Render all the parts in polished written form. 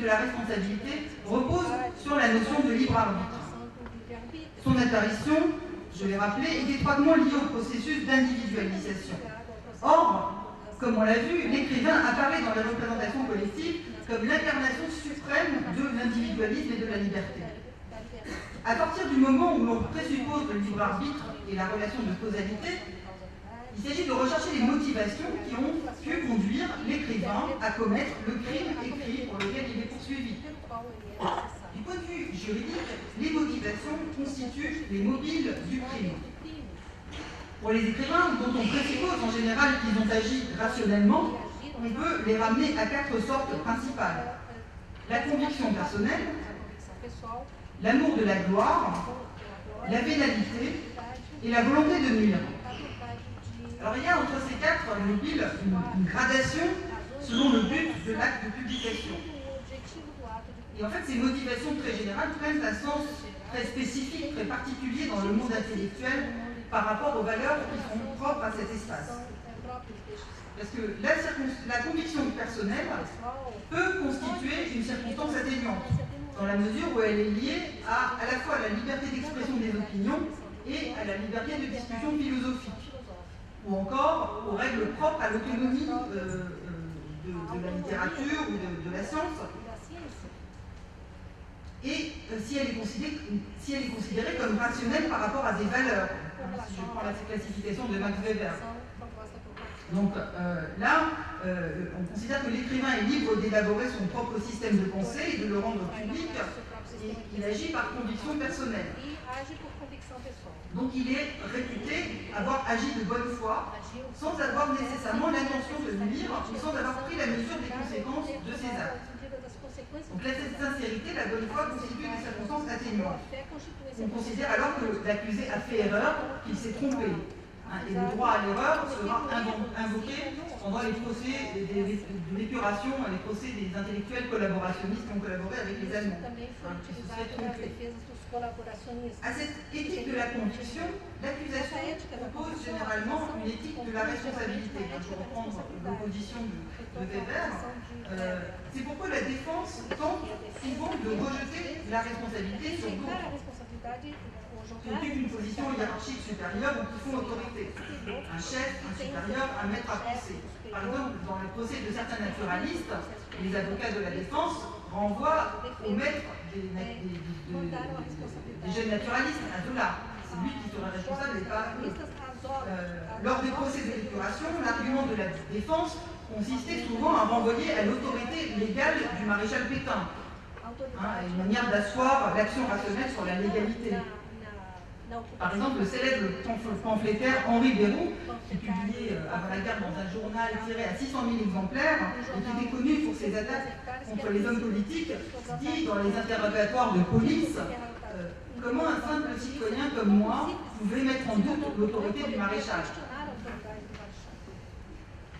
de la responsabilité repose sur la notion de libre arbitre. Son apparition, je l'ai rappelé, est étroitement liée au processus d'individualisation. Or, comme on l'a vu, l'écrivain apparaît dans la représentation collective comme l'incarnation suprême de l'individualisme et de la liberté. À partir du moment où l'on présuppose le libre arbitre et la relation de causalité, il s'agit de rechercher les motivations qui ont pu conduire l'écrivain à commettre le crime écrit pour lequel il est poursuivi. Du point de vue juridique, les motivations constituent les mobiles du crime. Pour les écrivains, dont on présuppose en général qu'ils ont agi rationnellement, on peut les ramener à 4 sortes principales. La conviction personnelle, l'amour de la gloire, la vénalité et la volonté de nuire. Alors il y a entre ces 4 mobiles une gradation selon le but de l'acte de publication. Et en fait, ces motivations très générales prennent un sens très spécifique, très particulier dans le monde intellectuel par rapport aux valeurs qui sont propres à cet espace. Parce que la conviction personnelle peut constituer une circonstance atténuante, dans la mesure où elle est liée à la fois à la liberté d'expression des opinions et à la liberté de discussion philosophique, ou encore aux règles propres à l'autonomie de la littérature ou de la science, et si elle est considérée comme rationnelle par rapport à des valeurs, si je prends la classification de Max Weber. Donc là, on considère que l'écrivain est libre d'élaborer son propre système de pensée et de le rendre public, et il agit par conviction personnelle. Donc il est réputé avoir agi de bonne foi, sans avoir nécessairement l'intention de nuire, ou sans avoir pris la mesure des conséquences de ses actes. Donc la sincérité, la bonne foi constitue des circonstances atténuantes. On considère alors que l'accusé a fait erreur, qu'il s'est trompé. Et le droit à l'erreur sera invoqué pendant les procès d'épuration, les procès des intellectuels collaborationnistes qui ont collaboré avec les Allemands, qui se seraient trompés. À cette éthique de la conviction, l'accusation propose généralement une éthique de la responsabilité. Pour reprendre l'opposition de Weber, c'est pourquoi la défense tente souvent de rejeter la responsabilité sur d'autres, qui occupent une position hiérarchique supérieure ou qui font autorité. Un chef, un supérieur, un maître à penser. Par exemple, dans le procès de certains naturalistes, les avocats de la défense renvoient au maître des jeunes naturalistes, à Zola. C'est lui qui sera responsable et pas eux. Lors des procès de l'épuration, l'argument de la défense consistait souvent à renvoyer à l'autorité légale du maréchal Pétain, une manière d'asseoir l'action rationnelle sur la légalité. Par exemple, le célèbre pamphlétaire Henri Béroux, qui publiait avant la guerre dans un journal tiré à 600 000 exemplaires et qui était connu pour ses attaques contre les hommes politiques, dit dans les interrogatoires de police comment un simple citoyen comme moi pouvait mettre en doute l'autorité du maréchal.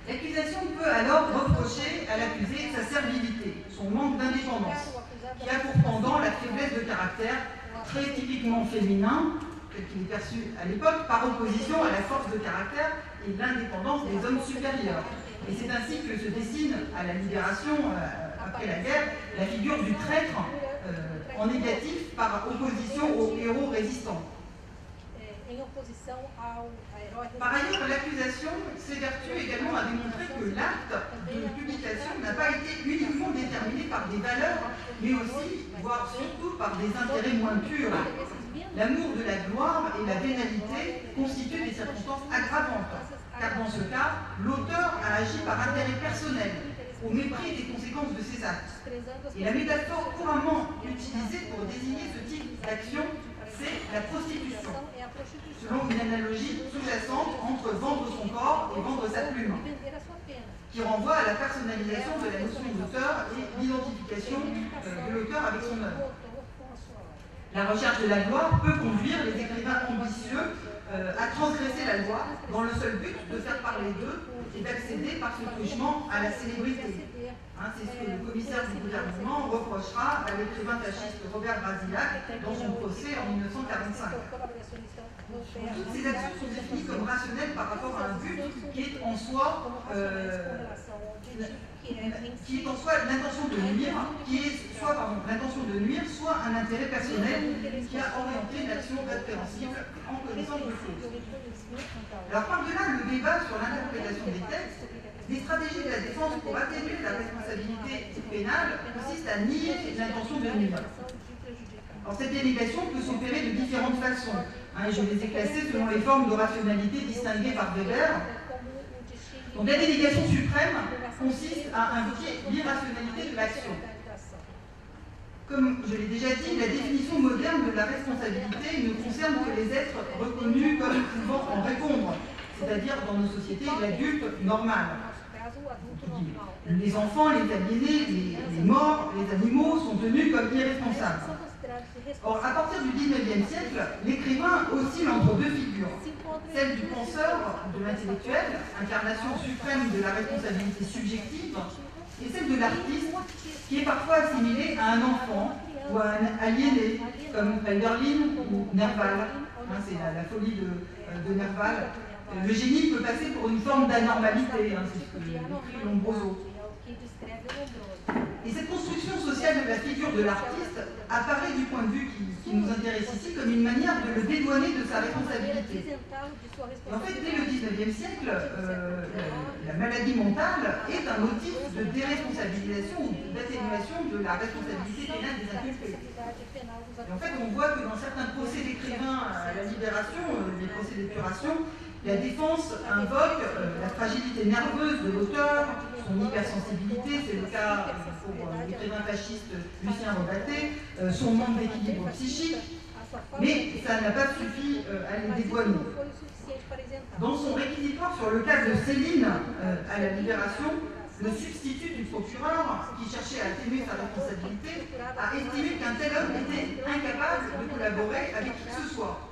L'accusation peut alors reprocher à l'accusé sa servilité, son manque d'indépendance, qui a pour pendant la faiblesse de caractère très typiquement féminin, tel qu'il est perçu à l'époque, par opposition à la force de caractère et l'indépendance des hommes supérieurs. Et c'est ainsi que se dessine à la Libération, après la guerre, la figure du traître en négatif par opposition aux héros résistants. Par ailleurs, l'accusation s'évertue également à démontrer que l'acte de publication n'a pas été uniquement déterminé par des valeurs, mais aussi, voire surtout, par des intérêts moins purs. L'amour de la gloire et la vénalité constituent des circonstances aggravantes, car dans ce cas, l'auteur a agi par intérêt personnel, au mépris des conséquences de ses actes. Et la métaphore couramment utilisée pour désigner ce type d'action, c'est la prostitution, selon une analogie sous-jacente entre vendre son corps et vendre sa plume, qui renvoie à la personnalisation de la notion d'auteur et l'identification de l'auteur avec son œuvre. La recherche de la gloire peut conduire les écrivains ambitieux à transgresser la loi dans le seul but de faire parler d'eux et d'accéder par ce truchement à la célébrité. C'est ce que le commissaire du gouvernement reprochera à l'écrivain fasciste Robert Brasillac dans son procès en 1945. Toutes ces actions sont définies comme rationnelles par rapport à un but qui est en soi l'intention de nuire, l'intention de nuire, soit un intérêt personnel qui a orienté l'action répréhensible en connaissance de cause. Alors par-delà le débat sur l'interprétation des textes, les stratégies de la défense pour atténuer la responsabilité pénale consistent à nier l'intention de nuire. Alors cette délégation peut s'opérer de différentes façons. Je les ai classées selon les formes de rationalité distinguées par Weber. Donc la délégation suprême consiste à invoquer l'irrationalité de l'action. Comme je l'ai déjà dit, la définition moderne de la responsabilité ne concerne que les êtres reconnus comme pouvant en répondre, c'est-à-dire dans nos sociétés l'adulte normal. Les enfants, les aliénés, les morts, les animaux sont tenus comme irresponsables. Or, à partir du XIXe siècle, l'écrivain oscille entre deux figures. Celle du penseur, de l'intellectuel, incarnation suprême de la responsabilité subjective, et celle de l'artiste, qui est parfois assimilé à un enfant ou à un aliéné, comme Hölderlin ou Nerval. C'est la folie de Nerval. Le génie peut passer pour une forme d'anormalité, c'est ce que écrit Lombroso. Et cette construction sociale de la figure de l'artiste apparaît du point de vue qui nous intéresse ici comme une manière de le dédouaner de sa responsabilité. Et en fait, dès le XIXe siècle, la maladie mentale est un motif de déresponsabilisation ou d'atténuation de la responsabilité pénale des inculpés. Et en fait, on voit que dans certains procès d'écrivains à la Libération, les procès d'épuration, la défense invoque la fragilité nerveuse de l'auteur, son hypersensibilité, c'est le cas pour l'écrivain fasciste Lucien Robaté, son manque d'équilibre psychique, mais ça n'a pas suffi à les dédouaner. Dans son réquisitoire sur le cas de Céline à la Libération, le substitut du procureur, qui cherchait à atténuer sa responsabilité, a estimé qu'un tel homme était incapable de collaborer avec qui que ce soit.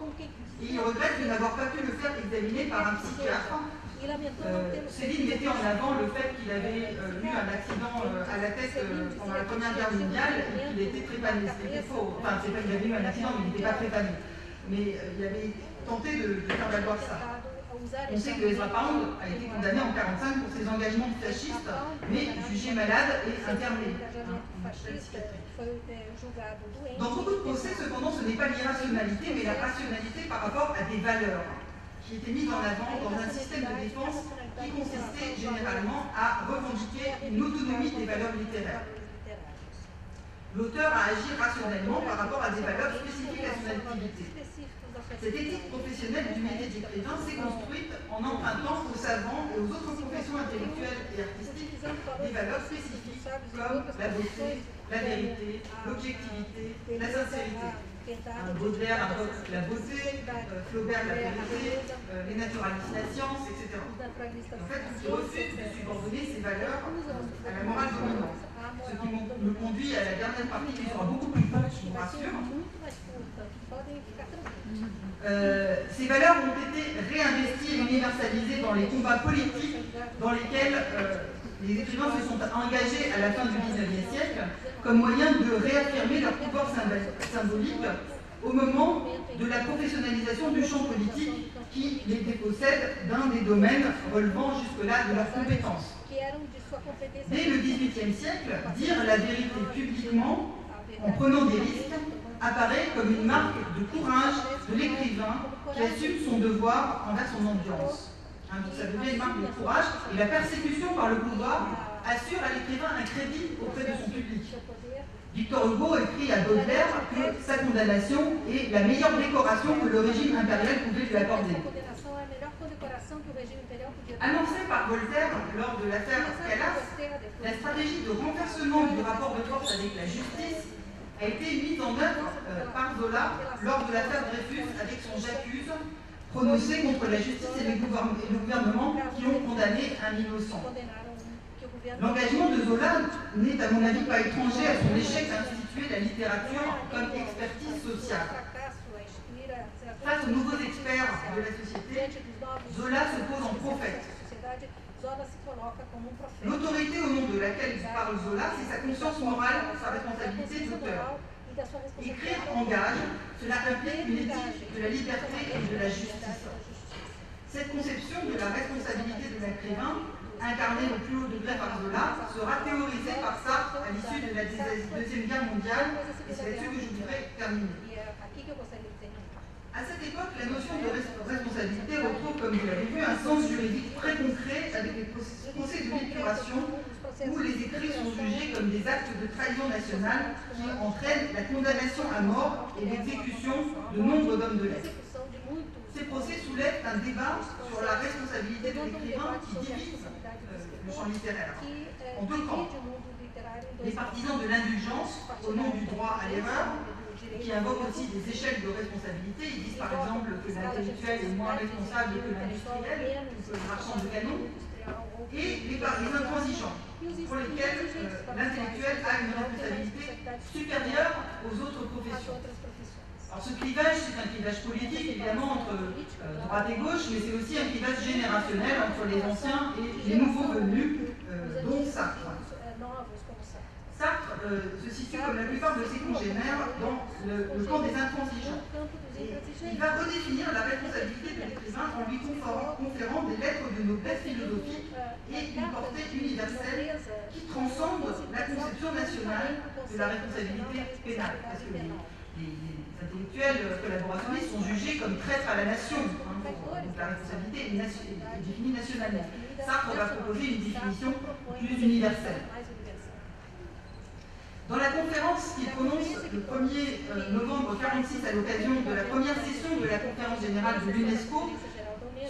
Et il regrette de n'avoir pas pu le faire examiner par un psychiatre. Céline mettait en avant le fait qu'il avait eu un accident à la tête pendant la Première Guerre mondiale et qu'il était trépané. C'était faux. Enfin, c'est pas qu'il avait eu un accident, mais il n'était pas trépané. Mais il avait tenté de faire valoir ça. On sait que Ezra Pound a été condamné en 1945 pour ses engagements fascistes, mais jugé malade et interné. Dans beaucoup de procès, cependant, ce n'est pas l'irrationalité, mais la rationalité par rapport à des valeurs qui étaient mises en avant dans un système de défense qui consistait généralement à revendiquer une autonomie des valeurs littéraires. L'auteur a agi rationnellement par rapport à des valeurs spécifiques à son activité. Cette éthique professionnelle du métier d'écrivain s'est construite en empruntant aux savants et aux autres professions intellectuelles et artistiques des valeurs spécifiques comme la beauté, la vérité, l'objectivité, la sincérité. Baudelaire invoque la beauté, Flaubert la vérité, les naturalistes la science, etc. En fait, il refuse de subordonner ces valeurs à la morale dominante. Ce qui me conduit à la dernière partie qui sera beaucoup plus courte, je vous rassure. Ces valeurs ont été réinvesties et universalisées dans les combats politiques dans lesquels les écrivains se sont engagés à la fin du XIXe siècle comme moyen de réaffirmer leur pouvoir symbolique au moment de la professionnalisation du champ politique qui les dépossède d'un des domaines relevant jusque-là de leurs compétences. Dès le XVIIIe siècle, dire la vérité publiquement, en prenant des risques, apparaît comme une marque de courage de l'écrivain qui assume son devoir envers son audience. Donc ça devient une marque de courage, et la persécution par le pouvoir assure à l'écrivain un crédit auprès de son public. Victor Hugo écrit à Baudelaire que sa condamnation est la meilleure décoration que le régime impérial pouvait lui accorder. Annoncée par Voltaire lors de l'affaire Calas, la stratégie de renversement du rapport de force avec la justice a été mise en œuvre par Zola lors de l'affaire Dreyfus avec son J'accuse, prononcé contre la justice et le gouvernement qui ont condamné un innocent. L'engagement de Zola n'est à mon avis pas étranger à son échec d'instituer la littérature comme expertise sociale. Face aux nouveaux experts de la société, Zola se pose en prophète. L'autorité au nom de laquelle parle Zola, c'est sa conscience morale, sa responsabilité d'auteur. Écrire engage, cela implique une éthique de la liberté et de la justice. Cette conception de la responsabilité de l'écrivain, incarnée au plus haut degré par Zola, sera théorisée par Sartre à l'issue de la Deuxième Guerre mondiale, et c'est là-dessus que je voudrais terminer. À cette époque, la notion de responsabilité retrouve, comme vous l'avez vu, un sens juridique très concret avec les procès de l'épuration où les écrits sont jugés comme des actes de trahison nationale qui entraînent la condamnation à mort et l'exécution de nombre d'hommes de lettres. Ces procès soulèvent un débat sur la responsabilité de l'écrivain qui divise le champ littéraire en deux camps. Les partisans de l'indulgence au nom du droit à l'erreur, qui invoquent aussi des échelles de responsabilité. Ils disent par exemple que l'intellectuel est moins responsable que l'industriel, que le marchand de canons, et les intransigeants, pour lesquels l'intellectuel a une responsabilité supérieure aux autres professions. Alors ce clivage, c'est un clivage politique évidemment entre droite et gauche, mais c'est aussi un clivage générationnel entre les anciens et les nouveaux venus, dont Sartre. Sartre se situe comme la plupart de ses congénères dans le camp des intransigeants. Et il va redéfinir la responsabilité de l'écrivain en lui conférant des lettres de noblesse philosophique et une portée universelle qui transcende la conception nationale de la responsabilité pénale. Parce que les intellectuels collaborationnistes sont jugés comme traîtres à la nation. Donc la responsabilité est définie nationalement. Sartre va proposer une définition plus universelle. Dans la conférence qu'il prononce le 1er novembre 1946 à l'occasion de la première session de la conférence générale de l'UNESCO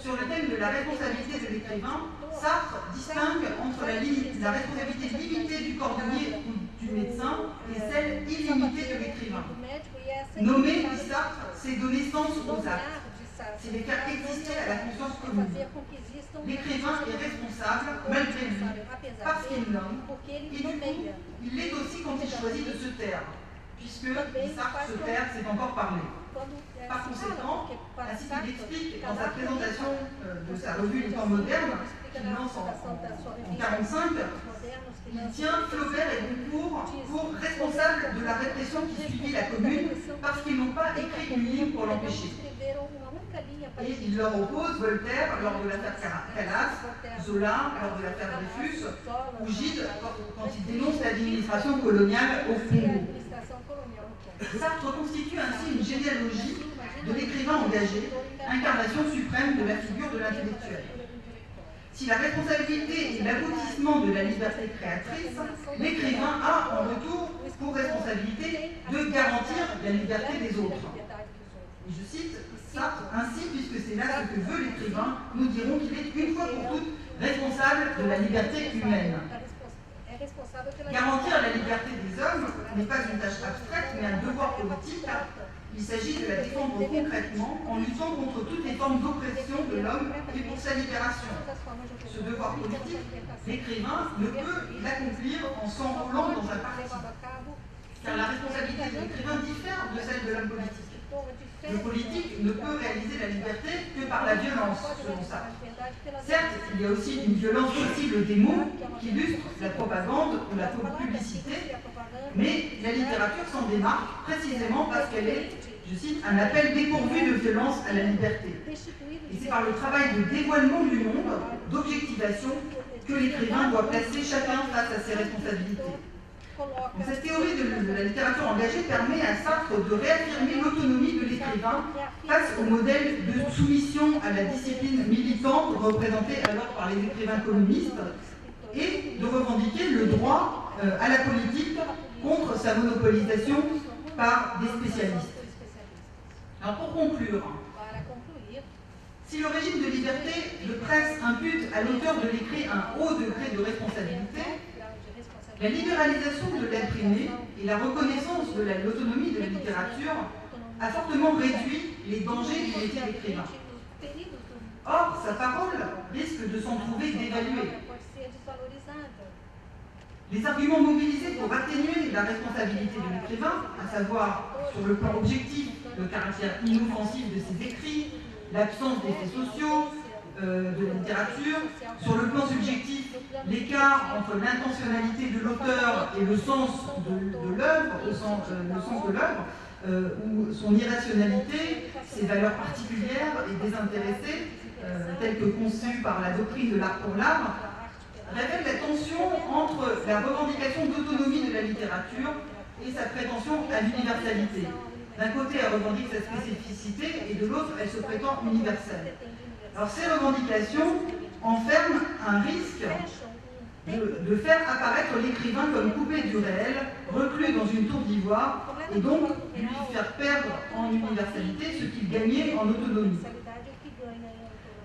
sur le thème de la responsabilité de l'écrivain, Sartre distingue entre la responsabilité limitée du cordonnier ou du médecin et celle illimitée de l'écrivain. Nommer, dit Sartre, c'est donner sens aux actes, c'est les faire exister à la conscience commune. L'écrivain est responsable, malgré lui, parce qu'il nomme, et du coup, il l'est aussi quand il choisit de se taire, puisque, dit Sartre, se taire, c'est encore parler. Par conséquent, ainsi qu'il explique dans sa présentation de sa revue Les Temps modernes, qu'il lance en 1945, il tient Flaubert et Goncourt pour responsables de la répression qui suivit la Commune parce qu'ils n'ont pas écrit une ligne pour l'empêcher. Et il leur oppose Voltaire lors de l'affaire Calas, Zola lors de l'affaire Dreyfus, ou Gide quand il dénonce l'administration coloniale au Congo. Sartre constitue ainsi une généalogie de l'écrivain engagé, incarnation suprême de la figure de l'intellectuel. Si la responsabilité est l'aboutissement de la liberté créatrice, l'écrivain a en retour pour responsabilité de garantir la liberté des autres. Et je cite Sartre, ainsi, puisque c'est là ce que veut l'écrivain, nous dirons qu'il est une fois pour toutes responsable de la liberté humaine. Garantir la liberté des hommes n'est pas une tâche abstraite, mais un devoir politique. Il s'agit de la défendre concrètement en luttant contre toutes les formes d'oppression de l'homme et pour sa libération. Ce devoir politique, l'écrivain ne peut l'accomplir en s'enrôlant dans un parti. Car la responsabilité de l'écrivain diffère de celle de l'homme politique. Le politique ne peut réaliser la liberté que par la violence, selon Sartre. Certes, il y a aussi une violence possible des mots qui illustre la propagande ou la publicité, mais la littérature s'en démarque précisément parce qu'elle est, je cite, un appel dépourvu de violence à la liberté. Et c'est par le travail de dévoilement du monde, d'objectivation, que l'écrivain doit placer chacun face à ses responsabilités. Donc, cette théorie de la littérature engagée permet à Sartre de réaffirmer l'autonomie de l'écrivain face au modèle de soumission à la discipline militante représentée alors par les écrivains communistes et de revendiquer le droit à la politique contre sa monopolisation par des spécialistes. Alors pour conclure, si le régime de liberté de presse impute à l'auteur de l'écrit un haut degré de responsabilité, la libéralisation de l'imprimé et la reconnaissance de l'autonomie de la littérature a fortement réduit les dangers du métier d'écrivain. Or, sa parole risque de s'en trouver dévaluée. Les arguments mobilisés pour atténuer la responsabilité de l'écrivain, à savoir sur le plan objectif le caractère inoffensif de ses écrits, l'absence d'effets sociaux, de la littérature. Sur le plan subjectif, l'écart entre l'intentionnalité de l'auteur et le sens de l'œuvre, le sens de l'œuvre, ou son irrationalité, ses valeurs particulières et désintéressées, telles que conçues par la doctrine de l'art pour l'art, révèle la tension entre la revendication d'autonomie de la littérature et sa prétention à l'universalité. D'un côté, elle revendique sa spécificité et de l'autre, elle se prétend universelle. Alors ces revendications enferment un risque de faire apparaître l'écrivain comme coupé du réel, reclus dans une tour d'ivoire, et donc lui faire perdre en universalité ce qu'il gagnait en autonomie.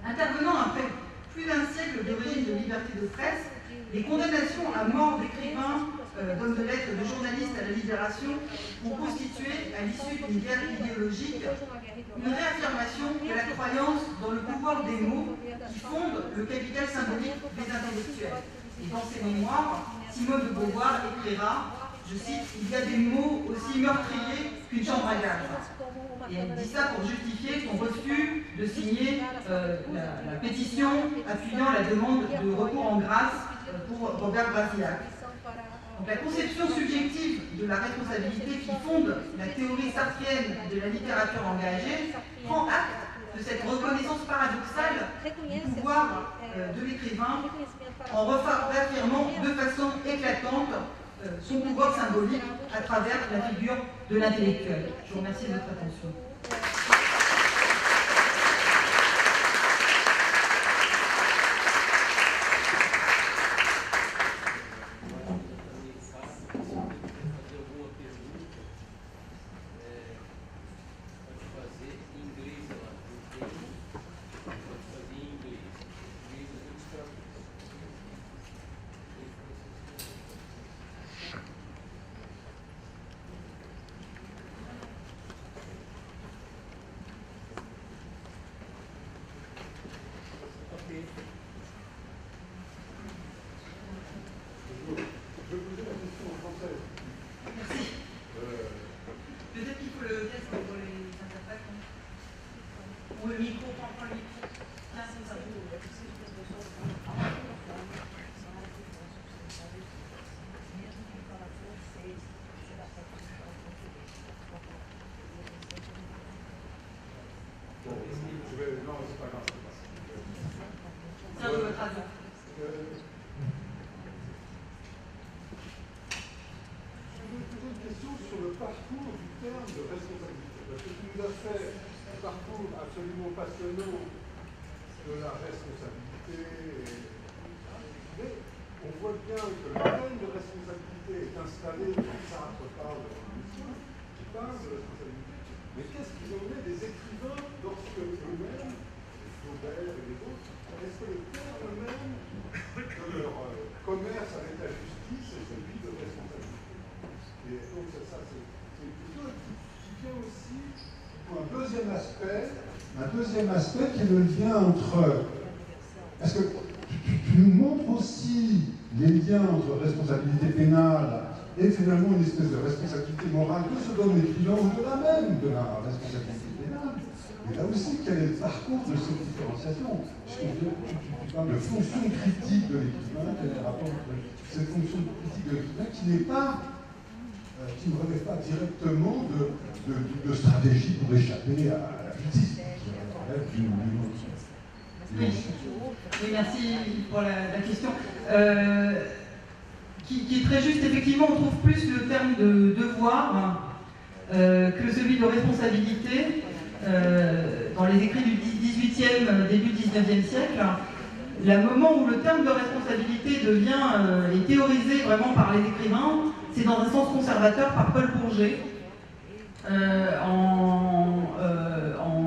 Intervenant après plus d'un siècle d'origine de liberté de presse, les condamnations à mort d'écrivains, d'hommes de lettres, de journalistes à la Libération ont constitué, à l'issue d'une guerre idéologique, une réaffirmation de la croyance dans le pouvoir des mots qui fonde le capital symbolique des intellectuels. Et dans ses mémoires, Simone de Beauvoir écrira, je cite, « Il y a des mots aussi meurtriers qu'une chambre à gaz ». Et elle dit ça pour justifier son refus de signer la pétition appuyant la demande de recours en grâce pour Robert Brasillac. Donc, la conception subjective de la responsabilité qui fonde la théorie sartrienne de la littérature engagée prend acte de cette reconnaissance paradoxale du pouvoir de l'écrivain en réaffirmant de façon éclatante son pouvoir symbolique à travers la figure de l'intellectuel. Je vous remercie de votre attention. Absolument passionnant de la responsabilité. Mais on voit bien que le thème de responsabilité est installé quand Sartre parle de l'émission, qui parle de responsabilité. Mais qu'est-ce qu'ils en est des écrivains lorsque eux-mêmes, les Flaubert et les autres, est-ce que le terme même de leur commerce avec la justice est celui de responsabilité? Et donc ça c'est une question qui vient aussi pour un deuxième aspect qui est le lien entre... Parce que tu nous montres aussi les liens entre responsabilité pénale et finalement une espèce de responsabilité morale que se donne l'écrivain au-delà même de la responsabilité pénale. Et là aussi, quel est le parcours de cette différenciation? Tu parles de fonction critique de l'écrivain, quel est le rapport entre cette fonction critique de l'écrivain qui n'est pas... qui ne relève pas directement de stratégie pour échapper à la justice. Oui, merci pour la question. Qui est très juste, effectivement, on trouve plus le terme de devoir que celui de responsabilité dans les écrits du XVIIIe, début XIXe siècle. Le moment où le terme de responsabilité est théorisé vraiment par les écrivains, c'est dans un sens conservateur par Paul Bourget en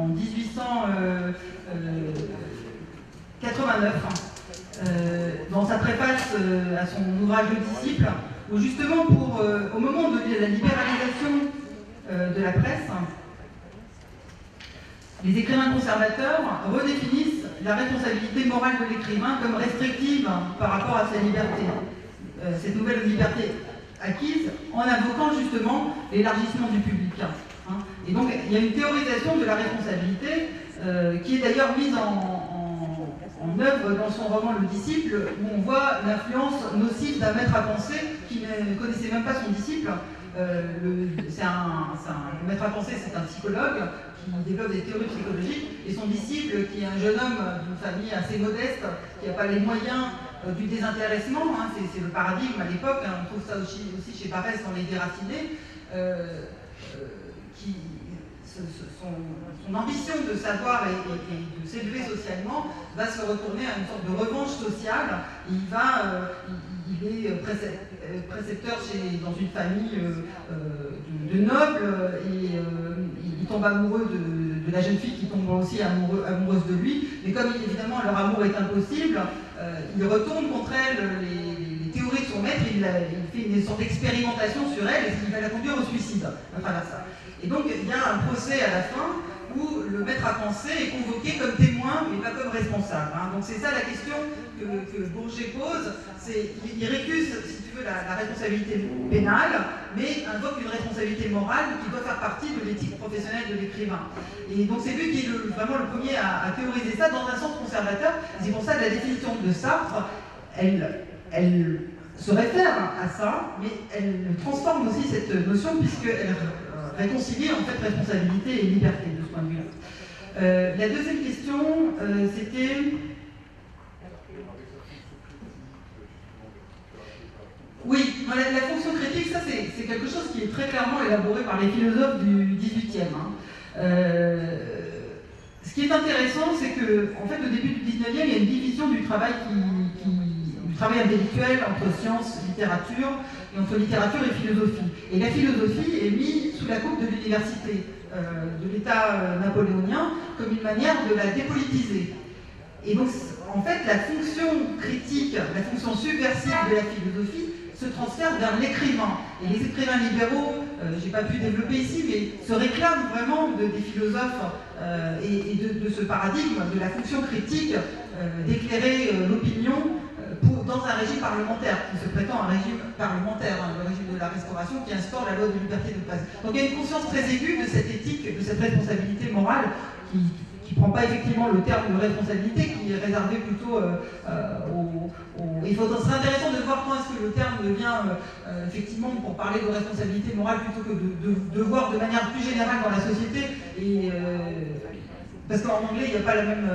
1889, dans sa préface à son ouvrage Le Disciple, où justement au moment de la libéralisation de la presse, les écrivains conservateurs redéfinissent la responsabilité morale de l'écrivain comme restrictive par rapport à sa liberté, cette nouvelle liberté acquise en invoquant justement l'élargissement du public. Et donc il y a une théorisation de la responsabilité qui est d'ailleurs mise en œuvre dans son roman Le Disciple, où on voit l'influence nocive d'un maître à penser qui ne connaissait même pas son disciple. Le maître à penser, c'est un psychologue qui développe des théories psychologiques, et son disciple, qui est un jeune homme d'une famille assez modeste, qui n'a pas les moyens du désintéressement, hein, c'est le paradigme à l'époque, hein, on trouve ça aussi chez Paresse dans Les Déracinés, son ambition de savoir et de s'élever socialement va se retourner à une sorte de revanche sociale. Il est précepteur dans une famille de nobles, et il tombe amoureux de la jeune fille qui tombe aussi amoureuse de lui, mais comme évidemment leur amour est impossible, il retourne contre elle les théories de son maître, il fait une sorte d'expérimentation sur elle, et il va la conduire au suicide à travers ça. Et donc il y a un procès à la fin où le maître à penser est convoqué comme témoin, mais pas comme responsable. Hein. Donc c'est ça la question que Bourget pose, il récuse, si tu veux, la responsabilité pénale, mais invoque une responsabilité morale qui doit faire partie de l'éthique professionnelle de l'écrivain. Et donc c'est lui qui est vraiment le premier à théoriser ça dans un sens conservateur. C'est pour ça que la définition de Sartre, elle se réfère à ça, mais elle transforme aussi cette notion, puisqu'elle réconcilie en fait responsabilité et liberté de ce point de vue-là. La deuxième question, c'était... Oui, la fonction critique, ça c'est quelque chose qui est très clairement élaboré par les philosophes du XVIIIe. Hein. Ce qui est intéressant, c'est que, en fait, au début du XIXe, il y a une division du travail du travail intellectuel entre sciences, littérature, et entre littérature et philosophie. Et la philosophie est mise sous la coupe de l'université, de l'État napoléonien, comme une manière de la dépolitiser. Et donc, en fait, la fonction critique, la fonction subversive de la philosophie se transfère vers l'écrivain. Et les écrivains libéraux, je n'ai pas pu développer ici, mais se réclament vraiment des philosophes et de ce paradigme de la fonction critique d'éclairer l'opinion dans un régime parlementaire, qui se prétend un régime parlementaire, hein, le régime de la Restauration, qui instaure la loi de liberté de presse. Donc il y a une conscience très aiguë de cette éthique, de cette responsabilité morale qui ne prend pas effectivement le terme de responsabilité, qui est réservé plutôt il serait intéressant de voir quand est-ce que le terme devient, effectivement, pour parler de responsabilité morale, plutôt que de voir de manière plus générale dans la société, et, parce qu'en anglais, il n'y a pas la même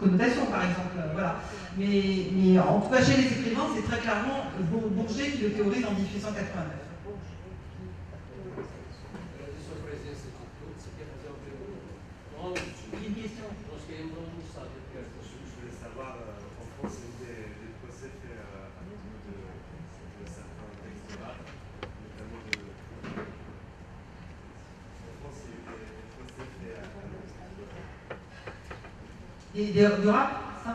connotation, par exemple. Voilà. Mais en tout cas, chez les écrivains, c'est très clairement Bourget qui le théorise en 1889. Une question. Je voulais savoir, en France, il y a des procès faits à propos de certains textes d'art, notamment en France, il y a eu des procès faits à propos de rap, ça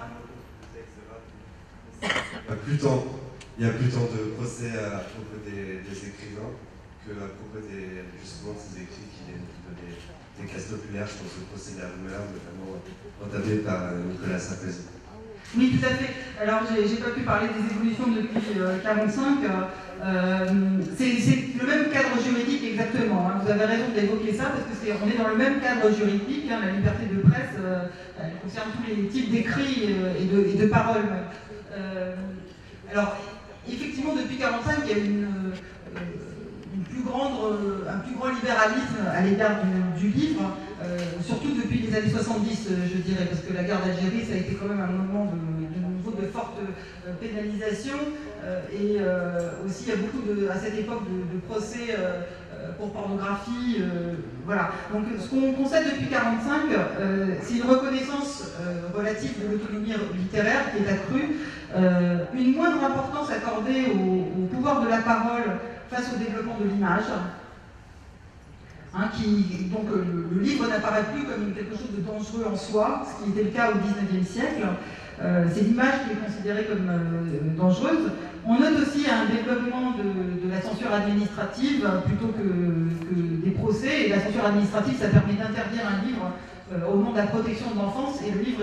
il y a plus tant de procès à propos des écrivains qu'à propos justement de ces écrits qui viennent des classes populaires. Je pense au procès d'Armeur, notamment entamé par Nicolas Sarkozy. Oui, tout à fait. Alors, j'ai pas pu parler des évolutions depuis 1945. C'est le même cadre juridique exactement. Hein. Vous avez raison d'évoquer ça, parce qu'on est dans le même cadre juridique. Hein. La liberté de presse, elle concerne tous les types d'écrits et de paroles. Alors, effectivement, depuis 1945, il y a un plus grand libéralisme à l'égard du livre, surtout depuis les années 70, je dirais, parce que la guerre d'Algérie, ça a été quand même un moment de forte pénalisation, et aussi il y a beaucoup à cette époque de procès pour pornographie. Voilà. Donc ce qu'on constate depuis 1945, c'est une reconnaissance relative de l'autonomie littéraire qui est accrue, une moindre importance accordée au pouvoir de la parole face au développement de l'image. Hein, donc le livre n'apparaît plus comme quelque chose de dangereux en soi, ce qui était le cas au XIXe siècle. C'est l'image qui est considérée comme dangereuse. On note aussi un développement de la censure administrative plutôt que des procès. Et la censure administrative, ça permet d'interdire un livre au nom de la protection de l'enfance, et le livre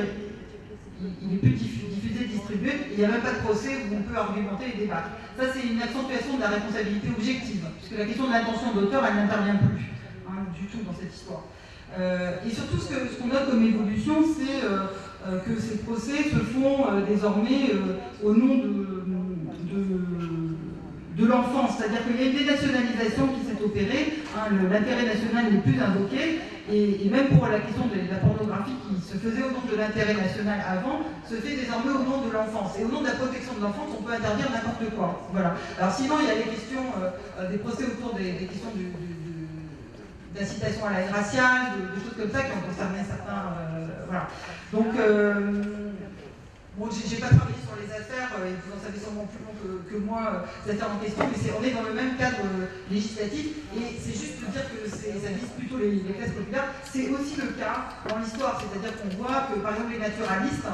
il est plus diffusé, distribué, et il n'y a même pas de procès où on peut argumenter et débattre. Ça, c'est une accentuation de la responsabilité objective, puisque la question de l'intention d'auteur, elle n'intervient plus, hein, du tout dans cette histoire. Et surtout, ce qu'on note comme évolution, c'est que ces procès se font désormais au nom de l'enfance, c'est-à-dire qu'il y a une dénationalisation qui s'est opérée, hein, l'intérêt national n'est plus invoqué, et même pour la question de la pornographie qui se faisait au nom de l'intérêt national avant, se fait désormais au nom de l'enfance. Et au nom de la protection de l'enfance, on peut interdire n'importe quoi. Voilà. Alors sinon, il y a les questions, des procès autour des questions d'incitation à la haine raciale, de choses comme ça qui ont concerné certains... voilà. Donc... bon, j'ai pas travaillé sur les affaires, et vous en savez sûrement plus long que moi, les affaires en question, mais on est dans le même cadre législatif, et c'est juste de dire que ça vise plutôt les classes populaires. C'est aussi le cas dans l'histoire, c'est-à-dire qu'on voit que, par exemple, les naturalistes,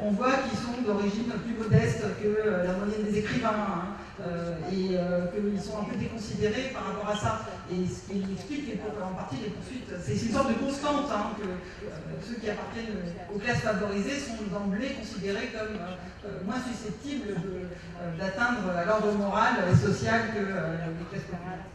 on voit qu'ils sont d'origine plus modeste que la moyenne des écrivains, hein, et qu'ils sont un peu déconsidérés par rapport à ça. Et ce qui explique en partie les poursuites. C'est une sorte de constante, hein, que ceux qui appartiennent aux classes favorisées sont d'emblée considérés comme moins susceptibles d'atteindre l'ordre moral et social que les classes populaires.